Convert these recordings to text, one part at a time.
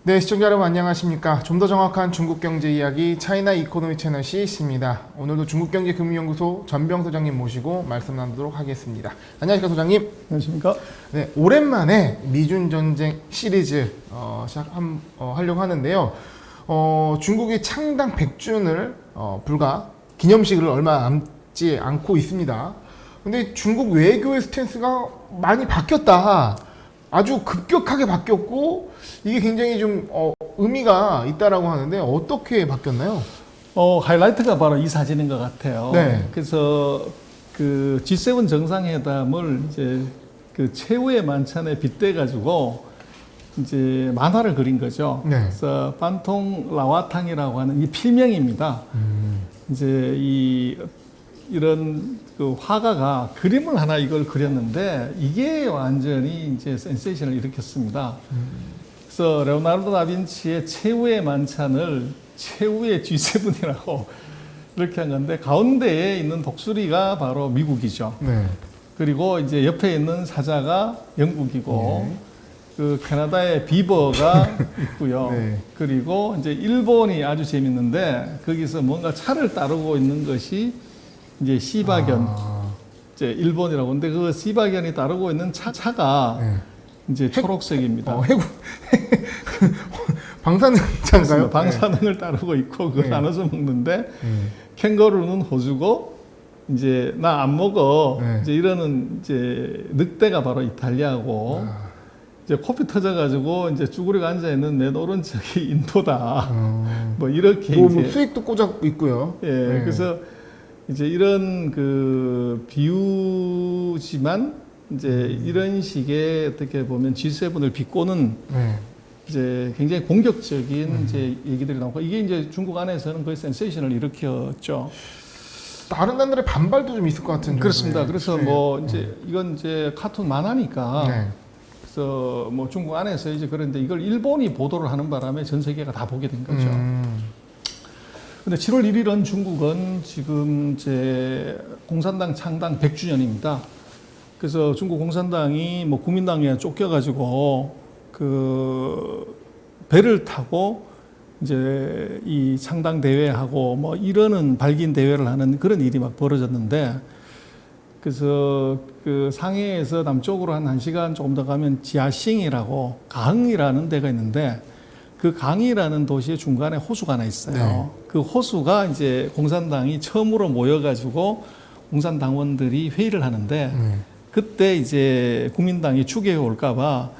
네, 시청자 여러분 안녕하십니까. 좀 더 정확한 중국 경제 이야기 차이나 이코노미 채널 CEC입니다. 오늘도 중국경제금융연구소 전병 소장님 모시고 말씀 나누도록 하겠습니다. 안녕하십니까 소장님. 안녕하십니까. 네, 오랜만에 미중 전쟁 시리즈 하려고 하는데요. 중국이 창당 100주년을 불과 기념식을 얼마 남지 않고 있습니다. 근데 중국 외교의 스탠스가 많이 바뀌었다. 아주 급격하게 바뀌었고 이게 굉장히 좀 의미가 있다라고 하는데 어떻게 바뀌었나요? 하이라이트가 바로 이 사진인 것 같아요. 네. 그래서 그 G7 정상회담을 이제 그 최후의 만찬에 빗대 가지고 이제 만화를 그린 거죠. 네. 그래서 반통 라와탕이라고 하는 이 필명입니다. 이제 이런 그 화가가 그림을 하나 이걸 그렸는데 이게 완전히 이제 센세이션을 일으켰습니다. 그래서 레오나르도 다빈치의 최후의 만찬을 최후의 G7이라고 이렇게 한 건데 가운데에 있는 독수리가 바로 미국이죠. 네. 그리고 이제 옆에 있는 사자가 영국이고 그 캐나다의 비버가 있고요. 네. 그리고 이제 일본이 아주 재밌는데 거기서 뭔가 차를 따르고 있는 것이 이제 시바견, 이제 일본이라고. 근데 그 시바견이 따르고 있는 차가 네. 이제 초록색입니다. 해군 방사능차인가요? 방사능을 따르고 있고 그걸 네. 나눠서 먹는데 캥거루는 호주고 이제 나 안 먹어. 네. 이제 이러는 이제 늑대가 바로 이탈리아고 이제 코피 터져가지고 이제 쭈그리고 앉아 있는 맨 오른쪽이 인도다. 뭐 이렇게 뭐 이제 수익도 꽂아 있고요. 예, 네. 그래서 이제 이런 그 비유지만 이제 이런 식의 어떻게 보면 G7을 비꼬는 네. 이제 굉장히 공격적인 이제 얘기들이 나오고 이게 이제 중국 안에서는 거의 센세이션을 일으켰죠. 다른 나라들의 반발도 좀 있을 것 같은. 그렇습니다. 정도의. 그래서 네. 뭐 이제 이건 이제 카툰 만화니까 네. 그래서 뭐 중국 안에서 이제 그런데 이걸 일본이 보도를 하는 바람에 전 세계가 다 보게 된 거죠. 근데 7월 1일은 중국은 지금 이제 공산당 창당 100주년입니다. 그래서 중국 공산당이 뭐 국민당에 쫓겨가지고 그 배를 타고 이제 이 창당 대회하고 뭐 이러는 발긴 대회를 하는 그런 일이 막 벌어졌는데 그래서 그 상해에서 남쪽으로 한 1시간 조금 더 가면 지하싱이라고 강이라는 데가 있는데 그 강이라는 도시의 중간에 호수가 하나 있어요. 네. 그 호수가 이제 공산당이 처음으로 모여가지고 공산당원들이 회의를 하는데 그때 이제 국민당이 추계해 올까봐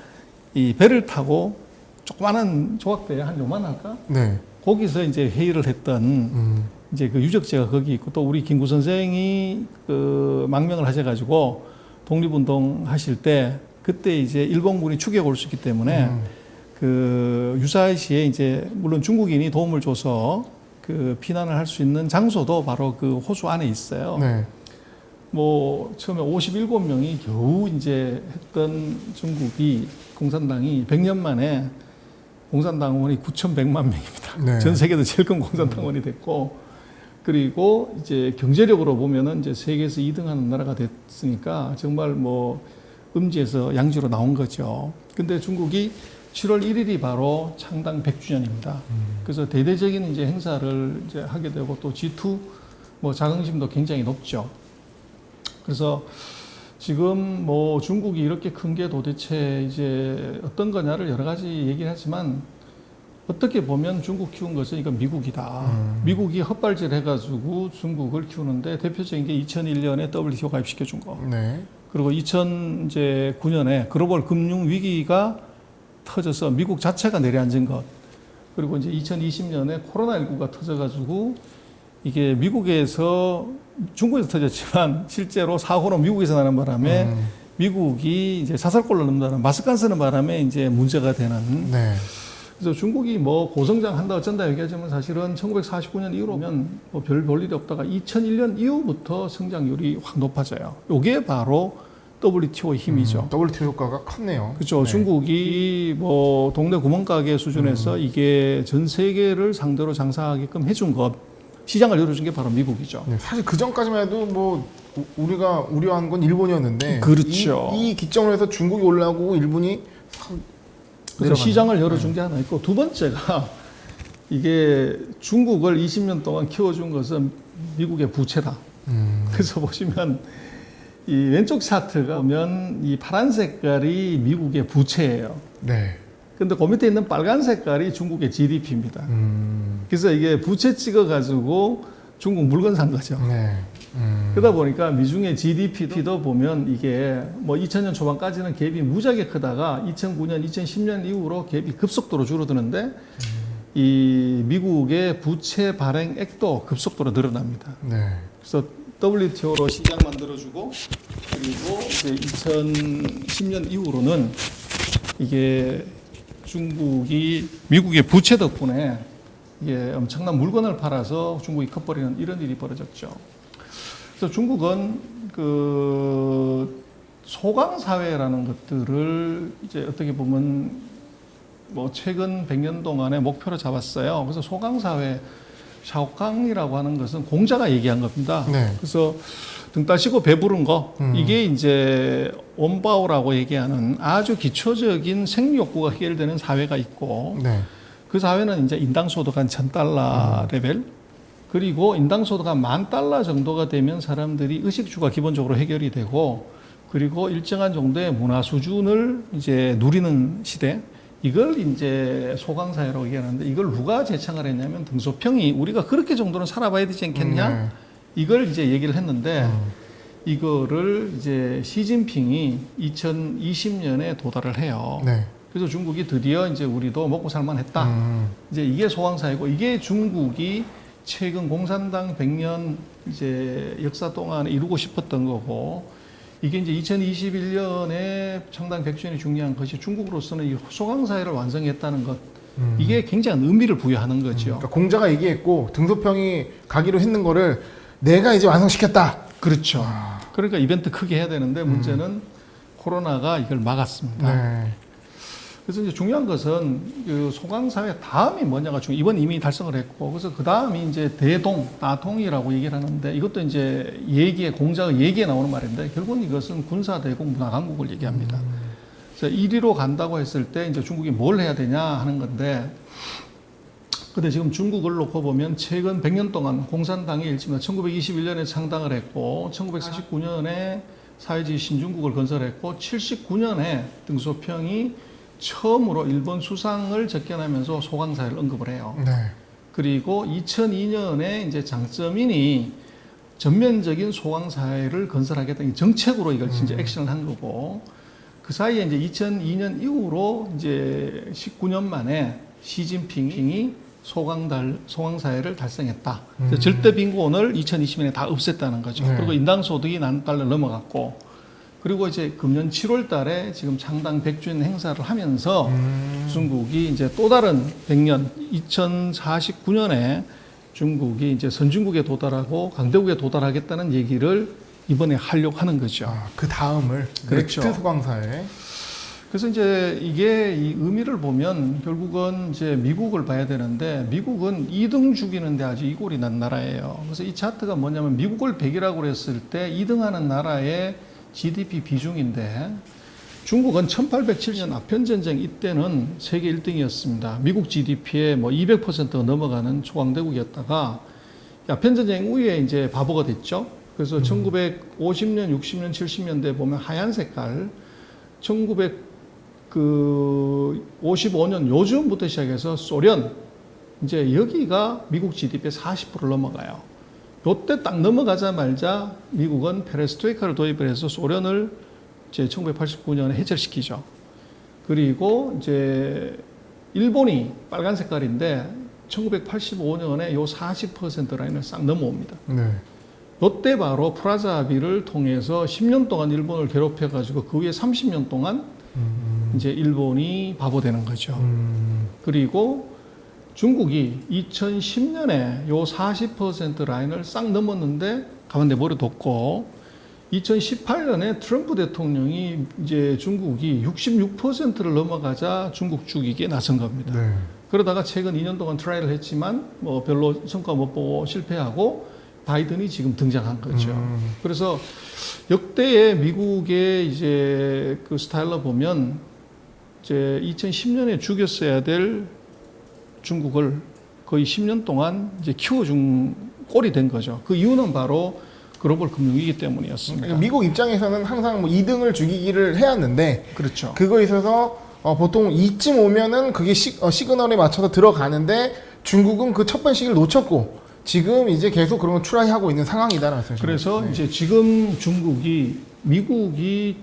이 배를 타고 조그마한 조각배 한 요만할까? 네. 거기서 이제 회의를 했던 이제 그 유적지가 거기 있고 또 우리 김구 선생이 그 망명을 하셔가지고 독립운동 하실 때 그때 이제 일본군이 추격을 올 수 있기 때문에 그 유사시에 이제 물론 중국인이 도움을 줘서 그 피난을 할 수 있는 장소도 바로 그 호수 안에 있어요. 네. 뭐 처음에 57명이 겨우 이제 했던 중국이 공산당이 100년 만에 공산당원이 9,100만 명입니다. 네. 전 세계에서 제일 큰 공산당원이 됐고 그리고 이제 경제력으로 보면은 이제 세계에서 2등하는 나라가 됐으니까 정말 뭐 음지에서 양지로 나온 거죠. 근데 중국이 7월 1일이 바로 창당 100주년입니다. 그래서 대대적인 이제 행사를 이제 하게 되고 또 G2 뭐 자긍심도 굉장히 높죠. 그래서 지금 뭐 중국이 이렇게 큰 게 도대체 이제 어떤 거냐를 여러 가지 얘기를 하지만 어떻게 보면 중국 키운 것은 이건 미국이다. 미국이 헛발질 해가지고 중국을 키우는데 대표적인 게 2001년에 WTO 가입시켜 준 거. 네. 그리고 2009년에 글로벌 금융 위기가 터져서 미국 자체가 내려앉은 것. 그리고 이제 2020년에 코로나19가 터져가지고 이게 미국에서 중국에서 터졌지만 실제로 사고는 미국에서 나는 바람에 미국이 이제 사살골로 넘다는 마스크 안 쓰는 바람에 이제 문제가 되는. 네. 그래서 중국이 뭐 고성장 한다 어쩐다 얘기하지만 사실은 1949년 이후로면 뭐 별 볼 일이 없다가 2001년 이후부터 성장률이 확 높아져요. 이게 바로 WTO의 힘이죠. WTO 효과가 컸네요. 그렇죠. 네. 중국이 뭐 동네 구멍가게 수준에서 이게 전 세계를 상대로 장사하게끔 해준 것, 시장을 열어준 게 바로 미국이죠. 네, 사실 그 전까지만 해도 뭐 우리가 우려한 건 일본이었는데 그렇죠. 이 기점으로 해서 중국이 올라오고 일본이 그래서 내려가는. 시장을 열어준 게 하나 있고, 두 번째가 이게 중국을 20년 동안 키워준 것은 미국의 부채다. 그래서 보시면 이 왼쪽 차트가 보면 이 파란 색깔이 미국의 부채예요. 네. 근데 그 밑에 있는 빨간 색깔이 중국의 GDP입니다. 그래서 이게 부채 찍어가지고 중국 물건 산 거죠. 네. 그러다 보니까 미중의 GDP도 보면 이게 뭐 2000년 초반까지는 갭이 무지하게 크다가 2009년, 2010년 이후로 갭이 급속도로 줄어드는데 이 미국의 부채 발행액도 급속도로 늘어납니다. 네. 그래서 WTO로 시장 만들어주고 그리고 이제 2010년 이후로는 이게 중국이 미국의 부채 덕분에 이게 엄청난 물건을 팔아서 중국이 커버리는 이런 일이 벌어졌죠. 그래서 중국은 그 소강 사회라는 것들을 이제 어떻게 보면 뭐 최근 100년 동안의 목표로 잡았어요. 그래서 소강 사회, 샤오강이라고 하는 것은 공자가 얘기한 겁니다. 네. 그래서 등 따시고 배부른 거 이게 이제 원바오라고 얘기하는 아주 기초적인 생욕구가 해결되는 사회가 있고 네. 그 사회는 이제 인당 소득 한 $1,000 레벨 그리고 인당 소득 한 $10,000 정도가 되면 사람들이 의식주가 기본적으로 해결이 되고 그리고 일정한 정도의 문화 수준을 이제 누리는 시대 이걸 이제 소강사회라고 얘기하는데 이걸 누가 제창을 했냐면 등소평이 우리가 그렇게 정도는 살아봐야 되지 않겠냐 네. 이걸 이제 얘기를 했는데 이거를 이제 시진핑이 2020년에 도달을 해요. 네. 그래서 중국이 드디어 이제 우리도 먹고 살만했다. 이제 이게 소강사회고 이게 중국이 최근 공산당 100년 이제 역사 동안에 이루고 싶었던 거고 이게 이제 2021년에 창당 100주년이 중요한 것이 중국으로서는 이 소강사회를 완성했다는 것 이게 굉장한 의미를 부여하는 거죠. 그러니까 공자가 얘기했고 등소평이 가기로 했는 거를 내가 이제 완성시켰다. 그렇죠. 그러니까 이벤트 크게 해야 되는데 문제는 코로나가 이걸 막았습니다. 네. 그래서 이제 중요한 것은 그 소강사회 다음이 뭐냐가 이번 이미 달성을 했고 그래서 그 다음이 이제 대동, 나통이라고 얘기를 하는데 이것도 이제 공자의 얘기에 나오는 말인데 결국은 이것은 군사대국, 문화강국을 얘기합니다. 그래서 1위로 간다고 했을 때 이제 중국이 뭘 해야 되냐 하는 건데 근데 지금 중국을 놓고 보면 최근 100년 동안 공산당이 일찍 1921년에 창당을 했고 1949년에 사회주의 신중국을 건설했고 79년에 등소평이 처음으로 일본 수상을 접견하면서 소강사회를 언급을 해요. 네. 그리고 2002년에 이제 장쩌민이 전면적인 소강사회를 건설하겠다는 정책으로 이걸 진짜 액션을 한 거고 그 사이에 이제 2002년 이후로 이제 19년 만에 시진핑이 소강사회를 달성했다. 그래서 절대 빈곤을 2020년에 다 없앴다는 거죠. 네. 그리고 인당 소득이 $1,000 넘어갔고 그리고 이제 금년 7월 달에 지금 창당 100주년 행사를 하면서 중국이 이제 또 다른 100년 2049년에 중국이 이제 선진국에 도달하고 강대국에 도달하겠다는 얘기를 이번에 하려고 하는 거죠. 그 다음을 그렇죠. 넥스트 소강사회. 그래서 이제 이게 이 의미를 보면 결국은 이제 미국을 봐야 되는데 미국은 2등 죽이는데 아주 이골이 난 나라예요. 그래서 이 차트가 뭐냐면 미국을 100이라고 했을 때 2등하는 나라의 GDP 비중인데 중국은 1807년 아편전쟁 이때는 세계 1등이었습니다. 미국 GDP의 뭐 200%가 넘어가는 초강대국이었다가 아편전쟁 이후에 이제 바보가 됐죠. 그래서 1950년, 60년, 70년대 보면 하얀 색깔 1955년 요즘부터 시작해서 소련 이제 여기가 미국 GDP의 40%를 넘어가요. 요때 딱 넘어가자마자 미국은 페레스트로이카를 도입을 해서 소련을 이제 1989년에 해체시키죠. 그리고 이제 일본이 빨간 색깔인데 1985년에 요 40% 라인을 싹 넘어옵니다. 네. 요때 바로 프라자 합의를 통해서 10년 동안 일본을 괴롭혀 가지고 그 후에 30년 동안 이제 일본이 바보 되는 거죠. 그리고 중국이 2010년에 요 40% 라인을 싹 넘었는데 가만히 내버려뒀고 2018년에 트럼프 대통령이 이제 중국이 66%를 넘어가자 중국 죽이기에 나선 겁니다. 네. 그러다가 최근 2년 동안 트라이를 했지만 뭐 별로 성과 못 보고 실패하고 바이든이 지금 등장한 거죠. 그래서 역대의 미국의 이제 그 스타일로 보면 이제 2010년에 죽였어야 될 중국을 거의 10년 동안 이제 키워준 꼴이 된 거죠. 그 이유는 바로 글로벌 금융위기 때문이었습니다. 그러니까 미국 입장에서는 항상 뭐 2등을 죽이기를 해왔는데 그렇죠. 그거에 있어서 보통 이쯤 오면은 그게 시그널에 맞춰서 들어가는데 중국은 그 첫 번 시기를 놓쳤고 지금 이제 계속 그런 걸 트라이하고 있는 상황이다라는 말씀이시죠. 그래서 네. 이제 지금 미국이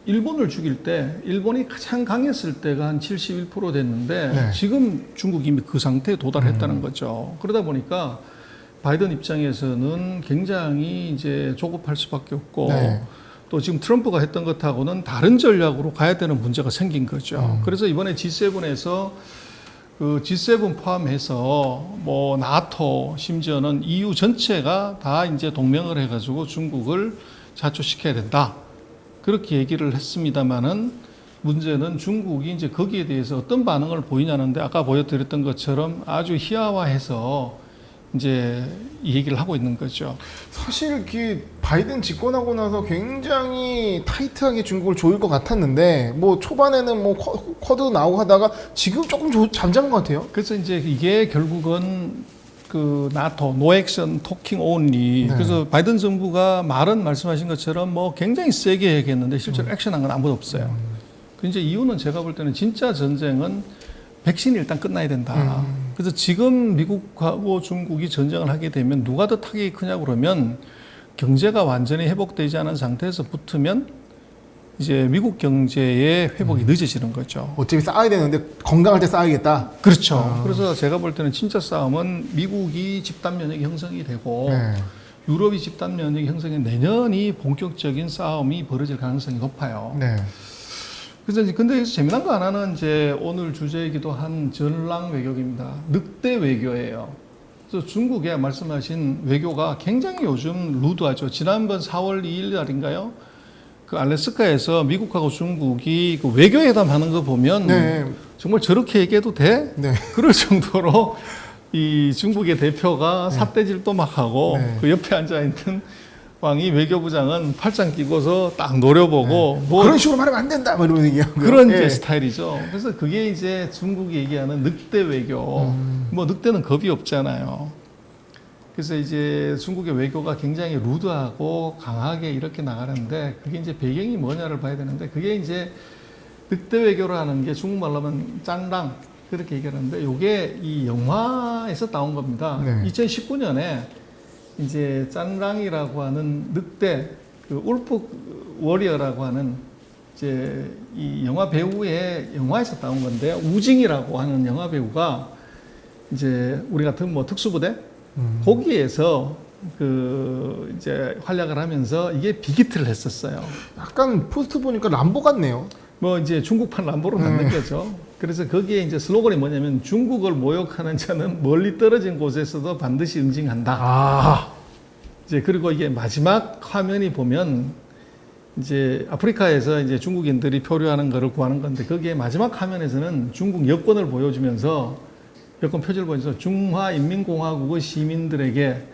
일본을 죽일 때 일본이 가장 강했을 때가 한 71% 됐는데 네. 지금 중국이 이미 그 상태에 도달했다는 거죠. 그러다 보니까 바이든 입장에서는 굉장히 이제 조급할 수밖에 없고 네. 또 지금 트럼프가 했던 것하고는 다른 전략으로 가야 되는 문제가 생긴 거죠. 그래서 이번에 G7에서 그 G7 포함해서 뭐 나토 심지어는 EU 전체가 다 이제 동맹을 해가지고 중국을 자초시켜야 된다. 그렇게 얘기를 했습니다만은 문제는 중국이 이제 거기에 대해서 어떤 반응을 보이냐는데 아까 보여드렸던 것처럼 아주 희화화해서 이제 이 얘기를 하고 있는 거죠. 사실 그 바이든 집권하고 나서 굉장히 타이트하게 중국을 조일 것 같았는데 뭐 초반에는 뭐 쿼드 나오고 하다가 지금 조금 잠잠한 것 같아요. 그래서 이제 이게 결국은 그 나토 노 액션 토킹 온리. 네. 그래서 바이든 정부가 말은 말씀하신 것처럼 뭐 굉장히 세게 얘기했는데 실제로 액션한 건 아무도 없어요. 그 이제 이유는 제가 볼 때는 진짜 전쟁은 백신이 일단 끝나야 된다. 그래서 지금 미국하고 중국이 전쟁을 하게 되면 누가 더 타격이 크냐고 그러면 경제가 완전히 회복되지 않은 상태에서 붙으면 이제 미국 경제의 회복이 늦어지는 거죠. 어차피 싸워야 되는데 건강할 때 싸워야겠다. 그렇죠. 그래서 제가 볼 때는 진짜 싸움은 미국이 집단 면역이 형성이 되고 네. 유럽이 집단 면역이 형성이 내년이 본격적인 싸움이 벌어질 가능성이 높아요. 네. 그래서 이제 근데 여기서 재미난 거 하나는 이제 오늘 주제이기도 한 전랑 외교입니다. 늑대 외교예요. 그래서 중국의 말씀하신 외교가 굉장히 요즘 루드하죠. 지난번 4월 2일 날인가요? 그 알래스카에서 미국하고 중국이 그 외교회담 하는 거 보면 네. 정말 저렇게 얘기해도 돼? 네. 그럴 정도로 이 중국의 대표가 삿대질도 막 하고 네. 그 옆에 앉아 있는 왕이 외교부장은 팔짱 끼고서 딱 노려보고 뭐 그런 식으로 말하면 안 된다. 뭐 이런 얘기하고 그런 이제 스타일이죠. 그래서 그게 이제 중국이 얘기하는 늑대 외교. 뭐 늑대는 겁이 없잖아요. 그래서 이제 중국의 외교가 굉장히 루드하고 강하게 이렇게 나가는데 그게 이제 배경이 뭐냐를 봐야 되는데 그게 이제 늑대 외교라는 게 중국말로 하면 짠랑 그렇게 얘기하는데 이게 이 영화에서 나온 겁니다. 네. 2019년에 이제 짠랑이라고 하는 늑대 그 울프 워리어라고 하는 이제 이 영화 배우의 영화에서 나온 건데요. 우징이라고 하는 영화 배우가 이제 우리 같은 뭐 특수부대 거기에서 그 이제 활약을 하면서 이게 비기트를 했었어요. 약간 포스트 보니까 람보 같네요. 뭐 이제 중국판 람보로 만든 거죠. 그래서 거기에 이제 슬로건이 뭐냐면 중국을 모욕하는 자는 멀리 떨어진 곳에서도 반드시 응징한다. 아. 이제 그리고 이게 마지막 화면이 보면 이제 아프리카에서 이제 중국인들이 표류하는 거를 구하는 건데 거기에 마지막 화면에서는 중국 여권을 보여주면서 여권 표지를 보여서 중화인민공화국의 시민들에게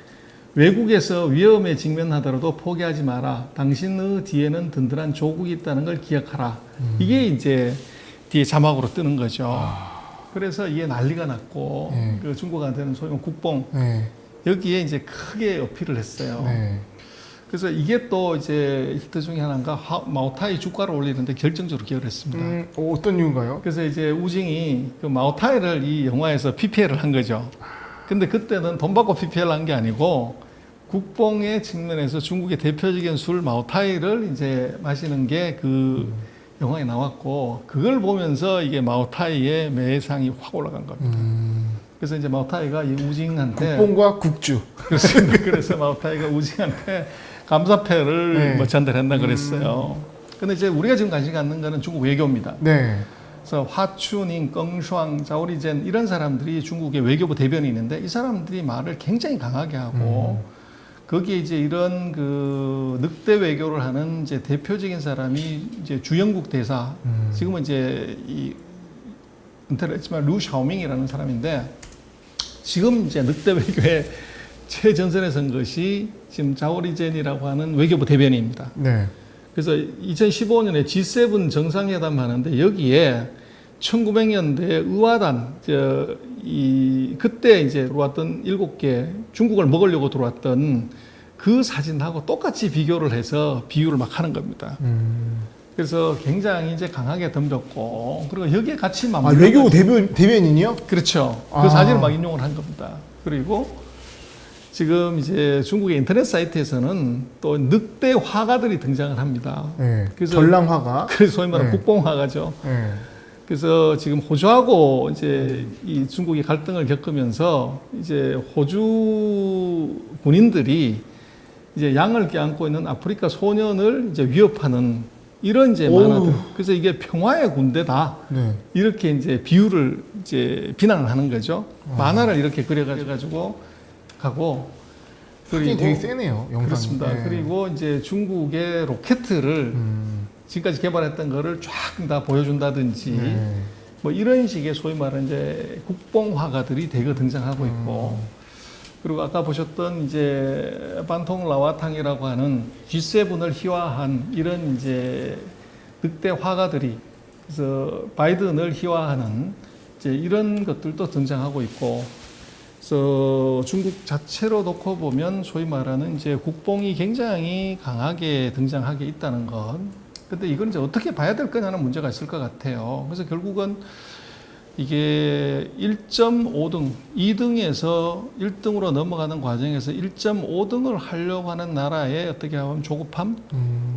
외국에서 위험에 직면하더라도 포기하지 마라. 당신의 뒤에는 든든한 조국이 있다는 걸 기억하라. 이게 이제 뒤에 자막으로 뜨는 거죠. 그래서 이게 난리가 났고 네. 그 중국한테는 소위 국뽕 네. 여기에 이제 크게 어필을 했어요. 네. 그래서 이게 또 이제 히트 중에 하나가 마오타이 주가를 올리는데 결정적으로 기여했습니다. 어떤 이유인가요? 그래서 이제 우징이 그 마오타이를 이 영화에서 PPL을 한 거죠. 근데 그때는 돈 받고 PPL 한 게 아니고 국뽕의 측면에서 중국의 대표적인 술 마오타이를 이제 마시는 게 그 영화에 나왔고 그걸 보면서 이게 마오타이의 매상이 확 올라간 겁니다. 그래서 이제 마오타이가 이 우징한테 국뽕과 국주. 그래서 마오타이가 우징한테 감사패를 네. 뭐 전달한다 그랬어요. 근데 이제 우리가 지금 관심 갖는 거는 중국 외교입니다. 네. 그래서 화추닝, 껑슈왕, 자오리젠 이런 사람들이 중국의 외교부 대변이 있는데 이 사람들이 말을 굉장히 강하게 하고 거기에 이제 이런 그 늑대 외교를 하는 이제 대표적인 사람이 이제 주영국 대사 지금은 이제 이 은퇴를 했지만 루 샤오밍이라는 사람인데 지금 이제 늑대 외교의 최전선에 선 것이 지금 자오리젠이라고 하는 외교부 대변인입니다. 네. 그래서 2015년에 G7 정상회담 하는데 여기에 1900년대 의화단 그때 이제 들어왔던 7개 중국을 먹으려고 들어왔던 그 사진하고 똑같이 비교를 해서 비유를 막 하는 겁니다. 그래서 굉장히 이제 강하게 덤볐고 그리고 여기에 같이 맞물려 외교 대변인이요? 그렇죠. 그 사진을 막 인용을 한 겁니다. 그리고 지금 이제 중국의 인터넷 사이트에서는 또 늑대 화가들이 등장을 합니다. 네. 그래서 전랑화가. 그래서 소위 말하는 네. 국뽕화가죠. 네. 그래서 지금 호주하고 이제 이 중국이 갈등을 겪으면서 이제 호주 군인들이 이제 양을 껴안고 있는 아프리카 소년을 이제 위협하는 이런 이제 만화들. 그래서 이게 평화의 군대다. 네. 이렇게 이제 비유를 이제 비난을 하는 거죠. 만화를 이렇게 그려가지고 가고. 사진이 되게 세네요. 영상이. 그렇습니다. 네. 그리고 이제 중국의 로켓을 지금까지 개발했던 거를 쫙 다 보여준다든지 네. 뭐 이런 식의 소위 말하는 이제 국뽕화가들이 대거 등장하고 있고 그리고 아까 보셨던 이제 반통 라와탕이라고 하는 G7을 희화한 이런 이제 늑대 화가들이 그래서 바이든을 희화하는 이제 이런 것들도 등장하고 있고 그래서 중국 자체로 놓고 보면 소위 말하는 이제 국뽕이 굉장히 강하게 등장하게 있다는 것. 근데 이건 이제 어떻게 봐야 될 거냐는 문제가 있을 것 같아요. 그래서 결국은 이게 1.5등, 2등에서 1등으로 넘어가는 과정에서 1.5등을 하려고 하는 나라의 어떻게 하면 조급함,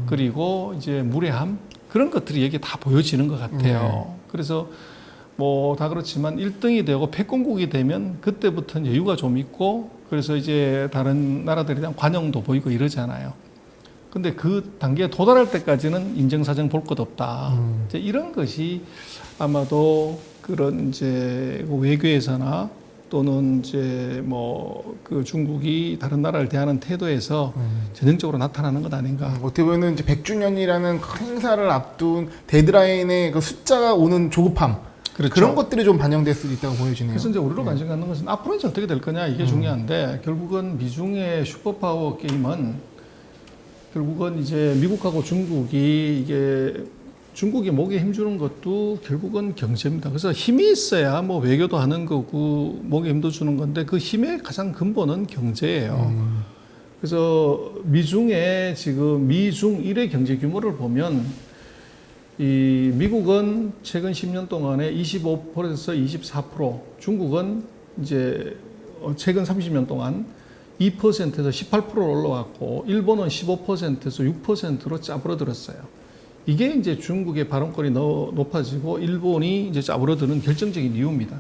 그리고 이제 무례함, 그런 것들이 여기에 다 보여지는 것 같아요. 그래서 뭐 다 그렇지만 1등이 되고 패권국이 되면 그때부터는 여유가 좀 있고 그래서 이제 다른 나라들에 대한 관용도 보이고 이러잖아요. 근데 그 단계에 도달할 때까지는 인정사정 볼 것 없다. 이제 이런 것이 아마도 그런 이제 외교에서나 또는 이제 뭐 그 중국이 다른 나라를 대하는 태도에서 전형적으로 나타나는 것 아닌가. 어떻게 보면 이제 100주년이라는 행사를 앞둔 데드라인의 그 숫자가 오는 조급함. 그렇죠. 그런 것들이 좀 반영될 수 있다고 보여지네요. 그래서 이제 우리로 관심 갖는 것은 앞으로 이제 어떻게 될 거냐 이게 중요한데 결국은 미중의 슈퍼파워 게임은 결국은 이제 미국하고 중국이 이게 중국이 목에 힘주는 것도 결국은 경제입니다. 그래서 힘이 있어야 뭐 외교도 하는 거고 목에 힘도 주는 건데 그 힘의 가장 근본은 경제예요. 그래서 미중의 지금 미중 1의 경제 규모를 보면 이 미국은 최근 10년 동안에 25%에서 24%, 중국은 이제 최근 30년 동안 2%에서 18%로 올라왔고 일본은 15%에서 6%로 짜부러들었어요. 이게 이제 중국의 발언권이 높아지고 일본이 이제 짜부러드는 결정적인 이유입니다.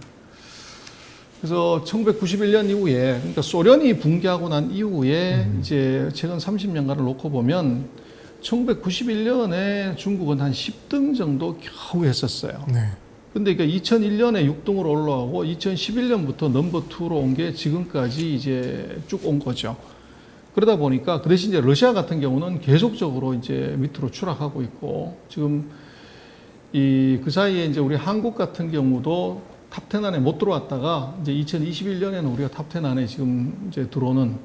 그래서 1991년 이후에 그러니까 소련이 붕괴하고 난 이후에 이제 최근 30년간을 놓고 보면 1991년에 중국은 한 10등 정도 겨우 했었어요. 네. 근데 그러니까 2001년에 6등으로 올라가고 2011년부터 넘버 2로 온 게 지금까지 이제 쭉 온 거죠. 그러다 보니까 그 대신 이제 러시아 같은 경우는 계속적으로 이제 밑으로 추락하고 있고 지금 그 사이에 이제 우리 한국 같은 경우도 탑 10 안에 못 들어왔다가 이제 2021년에는 우리가 탑 10 안에 지금 이제 들어오는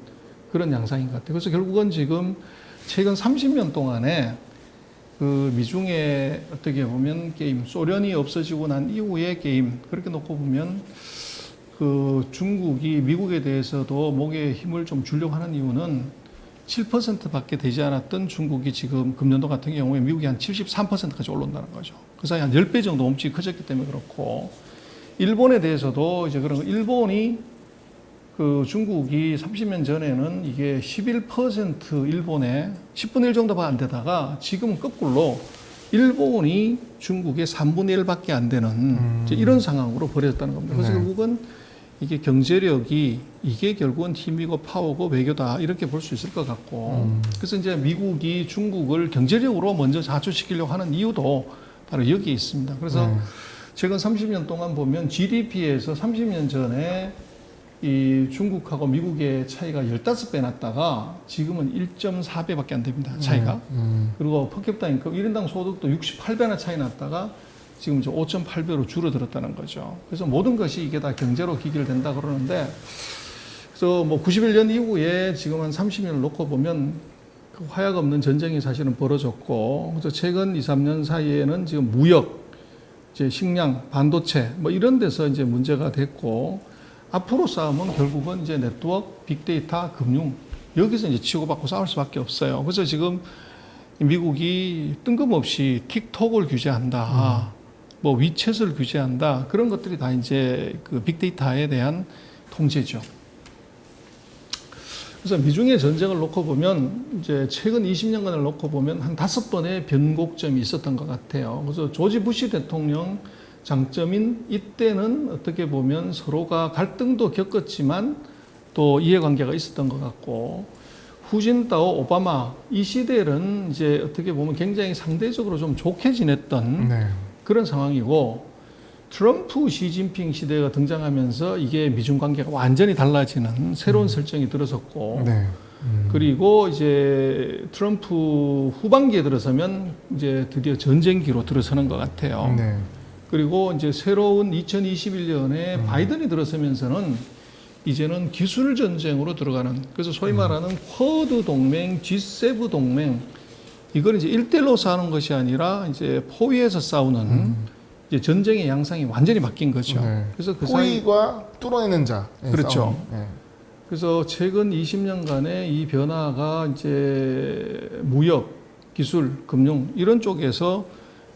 그런 양상인 것 같아요. 그래서 결국은 지금 최근 30년 동안에 그 미중의 어떻게 보면 게임, 소련이 없어지고 난 이후의 게임, 그렇게 놓고 보면 그 중국이 미국에 대해서도 목에 힘을 좀 주려고 하는 이유는 7%밖에 되지 않았던 중국이 지금 금년도 같은 경우에 미국이 한 73%까지 올라온다는 거죠. 그 사이 한 10배 정도 몸집이 커졌기 때문에 그렇고, 일본에 대해서도 이제 그런 거, 일본이 그 중국이 30년 전에는 이게 11% 일본에 10분의 1 정도가 안 되다가 지금은 거꾸로 일본이 중국의 3분의 1밖에 안 되는 이제 이런 상황으로 벌어졌다는 겁니다. 그래서 결국은 이게 경제력이 이게 결국은 힘이고 파워고 외교다 이렇게 볼 수 있을 것 같고 그래서 이제 미국이 중국을 경제력으로 먼저 자초시키려고 하는 이유도 바로 여기에 있습니다. 그래서 최근 30년 동안 보면 GDP에서 30년 전에 이 중국하고 미국의 차이가 15배 났다가 지금은 1.4배밖에 안 됩니다. 차이가. 그리고 퍼캡ita 인컴 1인당 소득도 68배나 차이 났다가 지금 이제 5.8배로 줄어들었다는 거죠. 그래서 모든 것이 이게 다 경제로 기결된다 그러는데, 그래서 뭐 91년 이후에 지금 한 30년을 놓고 보면 그 화약 없는 전쟁이 사실은 벌어졌고, 그래서 최근 2, 3년 사이에는 지금 무역, 이제 식량, 반도체 뭐 이런 데서 이제 문제가 됐고 앞으로 싸움은 결국은 이제 네트워크, 빅데이터, 금융 여기서 이제 치고받고 싸울 수밖에 없어요. 그래서 지금 미국이 뜬금없이 틱톡을 규제한다, 뭐 위챗을 규제한다 그런 것들이 다 이제 그 빅데이터에 대한 통제죠. 그래서 미중의 전쟁을 놓고 보면 이제 최근 20년간을 놓고 보면 한 5번의 변곡점이 있었던 것 같아요. 그래서 조지 부시 대통령 장점인 이때는 어떻게 보면 서로가 갈등도 겪었지만 또 이해관계가 있었던 것 같고 후진타오 오바마 이 시대는 이제 어떻게 보면 굉장히 상대적으로 좀 좋게 지냈던 네. 그런 상황이고 트럼프 시진핑 시대가 등장하면서 이게 미중 관계가 완전히 달라지는 새로운 설정이 들어섰고 네. 그리고 이제 트럼프 후반기에 들어서면 이제 드디어 전쟁기로 들어서는 것 같아요. 네. 그리고 이제 새로운 2021년에 바이든이 들어서면서는 이제는 기술 전쟁으로 들어가는 그래서 소위 말하는 쿼드 동맹, G7 동맹 이걸 이제 1대1로 싸우는 것이 아니라 이제 포위해서 싸우는 이제 전쟁의 양상이 완전히 바뀐 거죠. 네. 그래서 그 사이 포위과 뚫어내는 자. 그렇죠. 네. 그래서 최근 20년간의 이 변화가 이제 무역, 기술, 금융 이런 쪽에서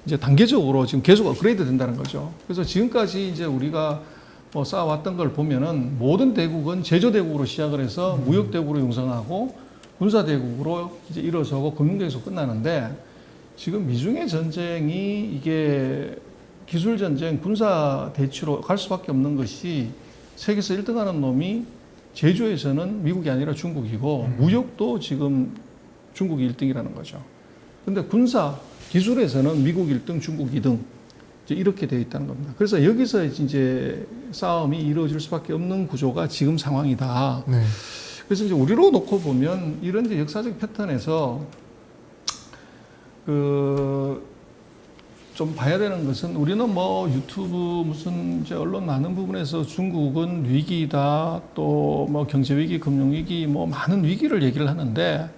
이제 단계적으로 지금 계속 업그레이드 된다는 거죠. 그래서 지금까지 이제 우리가 뭐 쌓아왔던 걸 보면은 모든 대국은 제조대국으로 시작을 해서 무역대국으로 융성하고 군사대국으로 이제 일어서고 금융대국에서 끝나는데 지금 미중의 전쟁이 이게 기술전쟁, 군사대치로 갈 수밖에 없는 것이 세계에서 1등하는 놈이 제조에서는 미국이 아니라 중국이고 무역도 지금 중국이 1등이라는 거죠. 근데 군사, 기술에서는 미국 1등, 중국 2등 이제 이렇게 되어 있다는 겁니다. 그래서 여기서 이제 싸움이 이루어질 수밖에 없는 구조가 지금 상황이다. 네. 그래서 이제 우리로 놓고 보면 이런 이제 역사적 패턴에서 좀 봐야 되는 것은 우리는 뭐 유튜브 무슨 이제 언론 많은 부분에서 중국은 위기다 또 뭐 경제 위기, 금융 위기 뭐 많은 위기를 얘기를 하는데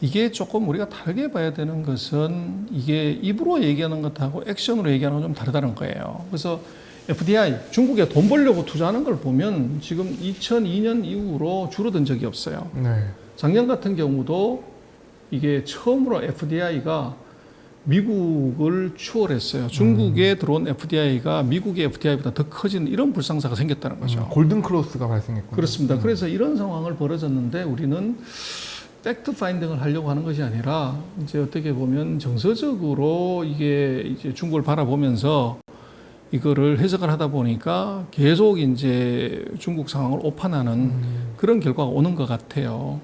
이게 조금 우리가 다르게 봐야 되는 것은 이게 입으로 얘기하는 것하고 액션으로 얘기하는 건 좀 다르다는 거예요. 그래서 FDI 중국에 돈 벌려고 투자하는 걸 보면 지금 2002년 이후로 줄어든 적이 없어요. 네. 작년 같은 경우도 이게 처음으로 FDI가 미국을 추월했어요. 중국에 들어온 FDI가 미국의 FDI보다 더 커지는 이런 불상사가 생겼다는 거죠. 골든 크로스가 발생했군요. 그렇습니다. 그래서 이런 상황을 벌어졌는데 우리는 팩트 파인딩을 하려고 하는 것이 아니라 이제 어떻게 보면 정서적으로 이게 이제 중국을 바라보면서 이거를 해석을 하다 보니까 계속 이제 중국 상황을 오판하는 그런 결과가 오는 것 같아요.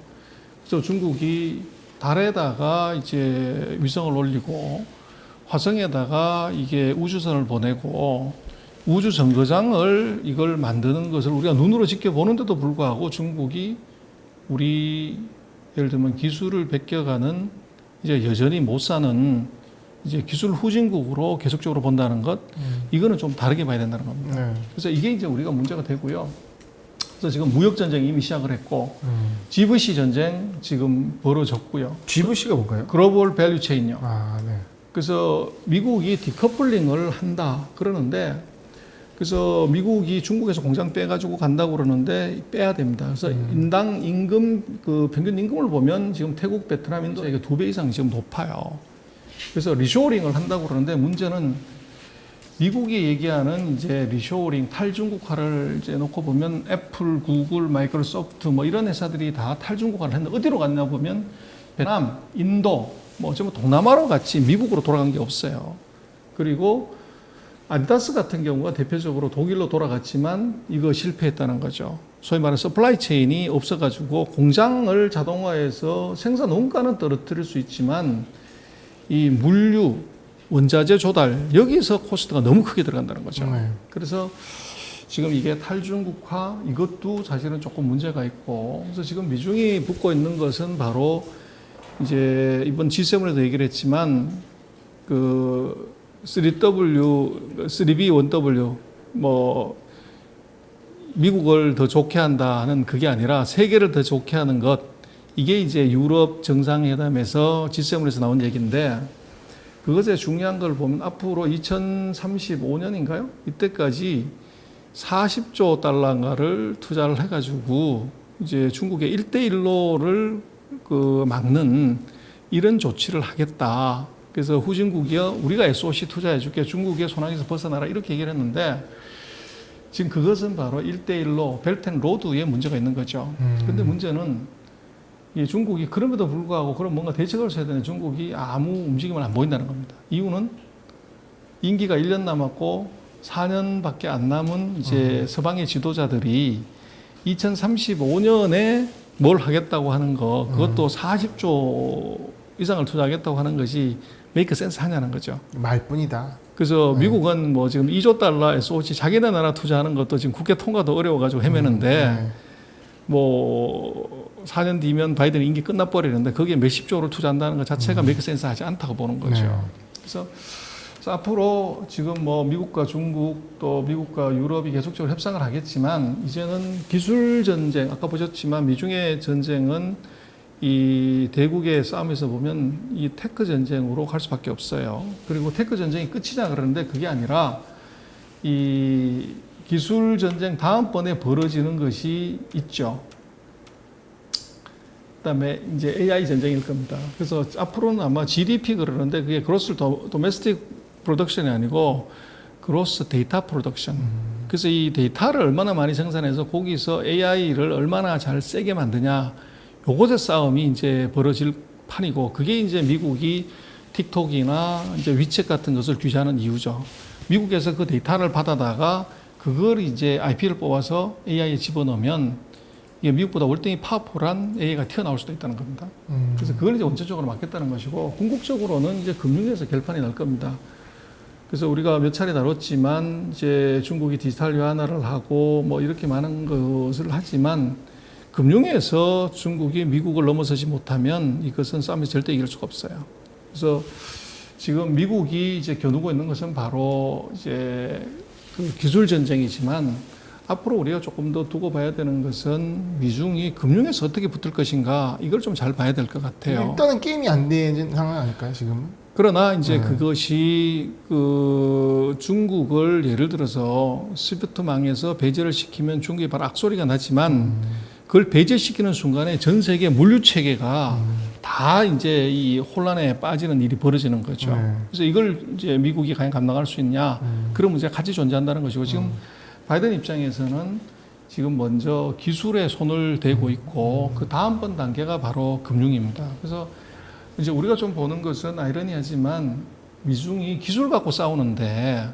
그래서 중국이 달에다가 이제 위성을 올리고 화성에다가 이게 우주선을 보내고 우주 정거장을 이걸 만드는 것을 우리가 눈으로 지켜보는데도 불구하고 중국이 우리 예를 들면 기술을 베껴가는 이제 여전히 못 사는 이제 기술 후진국으로 계속적으로 본다는 것 이거는 좀 다르게 봐야 된다는 겁니다. 네. 그래서 이게 이제 우리가 문제가 되고요. 그래서 지금 무역 전쟁이 이미 시작을 했고 GVC 전쟁 지금 벌어졌고요. GVC가 뭔가요? 글로벌 밸류 체인요. 아, 네. 그래서 미국이 디커플링을 한다 그러는데 그래서 미국이 중국에서 공장 빼가지고 간다고 그러는데 빼야 됩니다. 그래서 인당 임금 그 평균 임금을 보면 지금 태국, 베트남, 인도 이게 2배 이상 지금 높아요. 그래서 리쇼어링을 한다고 그러는데 문제는 미국이 얘기하는 이제 리쇼어링 탈중국화를 이제 놓고 보면 애플, 구글, 마이크로소프트 뭐 이런 회사들이 다 탈중국화를 했는데 어디로 갔냐 보면 베트남, 인도 뭐 전부 동남아로 같이 미국으로 돌아간 게 없어요. 그리고 아디다스 같은 경우가 대표적으로 독일로 돌아갔지만 이거 실패했다는 거죠. 소위 말해서 서플라이 체인이 없어가지고 공장을 자동화해서 생산 원가는 떨어뜨릴 수 있지만 이 물류, 원자재 조달 여기서 코스트가 너무 크게 들어간다는 거죠. 네. 그래서 지금 이게 탈중국화 이것도 사실은 조금 문제가 있고 그래서 지금 미중이 붙고 있는 것은 바로 이제 이번 G7에도 얘기를 했지만 그 3W, 3B, 1W 뭐 미국을 더 좋게 한다는 그게 아니라 세계를 더 좋게 하는 것 이게 이제 유럽 정상회담에서 G7에서 나온 얘기인데 그것에 중요한 걸 보면 앞으로 2035년인가요? 이때까지 40조 달러인가를 투자를 해가지고 이제 중국의 1대1로를 막는 이런 조치를 하겠다. 그래서 후진국이여 우리가 SOC 투자해줄게. 중국의 손아귀에서 벗어나라. 이렇게 얘기를 했는데 지금 그것은 바로 1대1로 벨트앤로드에 문제가 있는 거죠. 근데 문제는 이 중국이 그럼에도 불구하고 그런 뭔가 대책을 써야 되는 중국이 아무 움직임을 안 보인다는 겁니다. 이유는 임기가 1년 남았고 4년밖에 안 남은 이제 서방의 지도자들이 2035년에 뭘 하겠다고 하는 거, 그것도 40조 이상을 투자하겠다고 하는 것이 메이크 센스 하냐는 거죠. 말뿐이다. 그래서 미국은 뭐 지금 2조 달러 SOC 자기네 나라 투자하는 것도 지금 국회 통과도 어려워가지고 헤매는데 뭐 4년 뒤면 바이든 임기 끝나버리는데 거기에 몇십 조를 투자한다는 것 자체가 메이크 센스 하지 않다고 보는 거죠. 그래서 앞으로 지금 뭐 미국과 중국 또 미국과 유럽이 계속적으로 협상을 하겠지만 이제는 기술 전쟁, 아까 보셨지만 미중의 전쟁은 이 대국의 싸움에서 보면 이 테크 전쟁으로 갈 수밖에 없어요. 그리고 테크 전쟁이 끝이냐 그러는데 그게 아니라 이 기술 전쟁 다음번에 벌어지는 것이 있죠. 그다음에 이제 AI 전쟁일 겁니다. 그래서 앞으로는 아마 GDP 그러는데 그게 그로스 도메스틱 프로덕션이 아니고 그로스 데이터 프로덕션. 그래서 이 데이터를 얼마나 많이 생산해서 거기서 AI를 얼마나 잘 세게 만드냐. 요것의 싸움이 이제 벌어질 판이고 그게 이제 미국이 틱톡이나 이제 위챗 같은 것을 규제하는 이유죠. 미국에서 그 데이터를 받아다가 그걸 이제 IP를 뽑아서 AI에 집어넣으면 이게 미국보다 월등히 파워풀한 AI가 튀어나올 수도 있다는 겁니다. 그래서 그걸 이제 원천적으로 막겠다는 것이고 궁극적으로는 이제 금융에서 결판이 날 겁니다. 그래서 우리가 몇 차례 다뤘지만 이제 중국이 디지털 유한화를 하고 뭐 이렇게 많은 것을 하지만 금융에서 중국이 미국을 넘어서지 못하면 이것은 싸움에서 절대 이길 수가 없어요. 그래서 지금 미국이 이제 겨누고 있는 것은 바로 이제 그 기술 전쟁이지만 앞으로 우리가 조금 더 두고 봐야 되는 것은 미중이 금융에서 어떻게 붙을 것인가 이걸 좀 잘 봐야 될 것 같아요. 일단은 게임이 안 되는 상황 아닐까요, 지금? 그러나 이제 그것이 그 중국을 예를 들어서 스위프트망에서 배제를 시키면 중국이 바로 악소리가 나지만 그걸 배제시키는 순간에 전 세계 물류 체계가 다 이제 이 혼란에 빠지는 일이 벌어지는 거죠. 그래서 이걸 이제 미국이 과연 감당할 수 있냐 그런 문제가 같이 존재한다는 것이고 지금 바이든 입장에서는 지금 먼저 기술에 손을 대고 있고 그 다음번 단계가 바로 금융입니다. 그래서 이제 우리가 좀 보는 것은 아이러니하지만 미중이 기술 갖고 싸우는데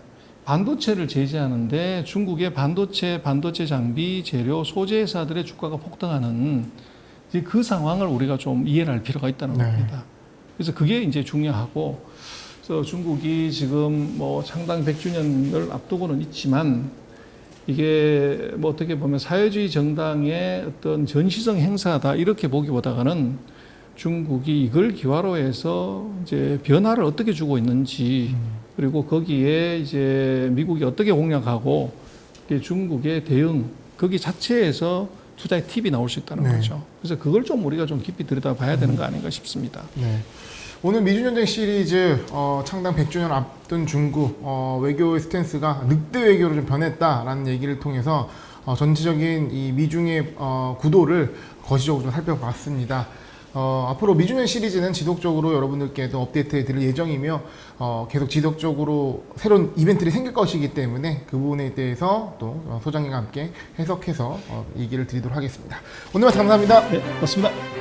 반도체를 제재하는데 중국의 반도체 장비, 재료, 소재 회사들의 주가가 폭등하는 이제 그 상황을 우리가 좀 이해를 할 필요가 있다는 겁니다. 그래서 그게 이제 중요하고 그래서 중국이 지금 뭐 창당 100주년을 앞두고는 있지만 이게 뭐 어떻게 보면 사회주의 정당의 어떤 전시성 행사다 이렇게 보기보다는 중국이 이걸 기화로 해서 이제 변화를 어떻게 주고 있는지 그리고 거기에 이제 미국이 어떻게 공략하고 중국의 대응 거기 자체에서 투자의 팁이 나올 수 있다는 거죠. 그래서 그걸 좀 우리가 좀 깊이 들여다봐야 되는 거 아닌가 싶습니다. 네. 오늘 미중전쟁 시리즈 창당 100주년 앞둔 중국 외교의 스탠스가 늑대 외교로 좀 변했다라는 얘기를 통해서 전체적인 이 미중의 구도를 거시적으로 좀 살펴봤습니다. 앞으로 미중년 시리즈는 지속적으로 여러분들께도 업데이트 드릴 예정이며 계속 지속적으로 새로운 이벤트들이 생길 것이기 때문에 그 부분에 대해서 또 소장님과 함께 해석해서 얘기를 드리도록 하겠습니다. 오늘 말씀 감사합니다. 네, 고맙습니다.